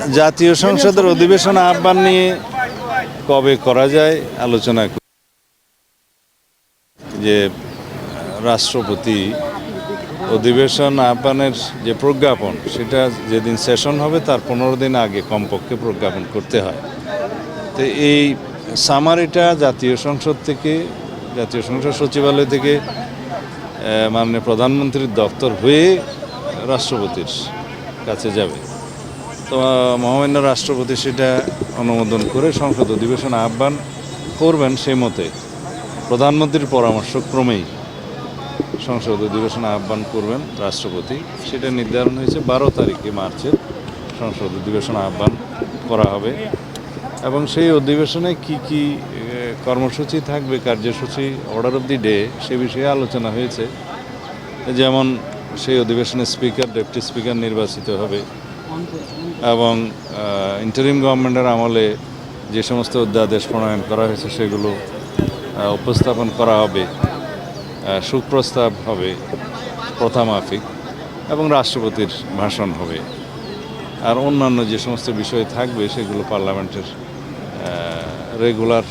জাতীয় সংসদের অধিবেশন আহ্বান নিয়ে কবে করা যায় আলোচনা যে রাষ্ট্রপতি অধিবেশন আহ্বানের যে প্রজ্ঞাপন সেটা যেদিন সেশন হবে তার 15 দিন আগে কমপক্ষে প্রজ্ঞাপন করতে হয়। তো এই সামারিটা জাতীয় সংসদ সচিবালয় থেকে মাননীয় প্রধানমন্ত্রীর দপ্তর হয়ে রাষ্ট্রপতির কাছে যাবে। তো মহামান্য রাষ্ট্রপতি সেটা অনুমোদন করে সংসদ অধিবেশন আহ্বান করবেন। সেই মতে প্রধানমন্ত্রীর পরামর্শক্রমেই সংসদ অধিবেশন আহ্বান করবেন রাষ্ট্রপতি। সেটা নির্ধারণ হয়েছে 12 তারিখে মার্চের সংসদ অধিবেশন আহ্বান করা হবে এবং সেই অধিবেশনে কি কি কর্মসূচি থাকবে, কার্যসূচি, অর্ডার অফ দি ডে, সে বিষয়ে আলোচনা হয়েছে। যেমন সেই অধিবেশনে স্পিকার, ডেপুটি স্পিকার নির্বাচিত হবে এবং ইন্টারিম গভর্নমেন্টের আমলে যে সমস্ত অধ্যাদেশ প্রণয়ন করা হয়েছে সেগুলো উপস্থাপন করা হবে, সুপ্রস্তাব হবে প্রথামাফিক এবং রাষ্ট্রপতির ভাষণ হবে। আর অন্যান্য যে সমস্ত বিষয় থাকবে সেগুলো পার্লামেন্টের রেগুলার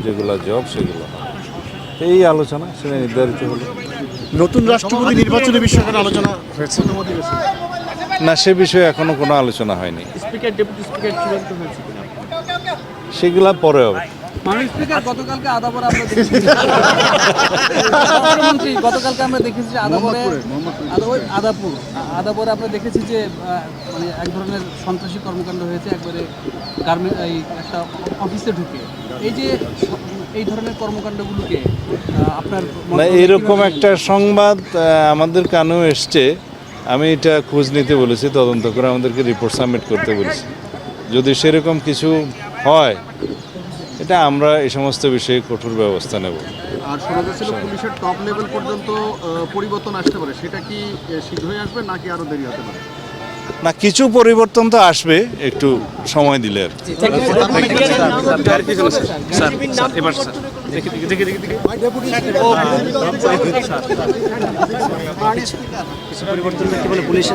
যেগুলো জব সেগুলো হবে। এই আলোচনা সেটা নির্ধারিত হলো। নতুন রাষ্ট্রপতি নির্বাচনের বিষয়ে আলোচনা হয়েছে না, সে বিষয়ে এখনো কোনো আলোচনা হয়নি। স্পিকার, ডেপুটি স্পিকার চূড়ান্ত হয়েছে কিনা সেগুলা পরে হবে। মাননীয় স্পিকার, গতকালকে আদাবরে আমরা দেখেছি প্রধানমন্ত্রী গতকালকে আমরা দেখেছি যে আদাবরে আমরা দেখেছি যে মানে এক ধরনের সন্ত্রাসী কর্মকাণ্ড হয়েছে একবারে গার্মেন্ট একটা অফিসে ঢুকে। এই যে এই ধরনের কর্মকাণ্ডগুলোকে আপনার না, এরকম একটা সংবাদ আমাদের কানেও এসছে। আমি এটা খোঁজ নিতে বলেছি, তদন্ত করে আমাদেরকে রিপোর্ট সাবমিট করতে বলেছি। যদি সেরকম কিছু হয় এটা আমরা এই সমস্ত বিষয়ে কঠোর ব্যবস্থা নেব। আর শোনা যাচ্ছিল পুলিশের টপ লেভেল পর্যন্ত পরিবর্তন আসতে পারে, সেটা কি শীঘ্রই আসবে নাকি আরো দেরি হতে পারে? না, কিছু পরিবর্তন তো আসবে, একটু সময় দিলে আর কি।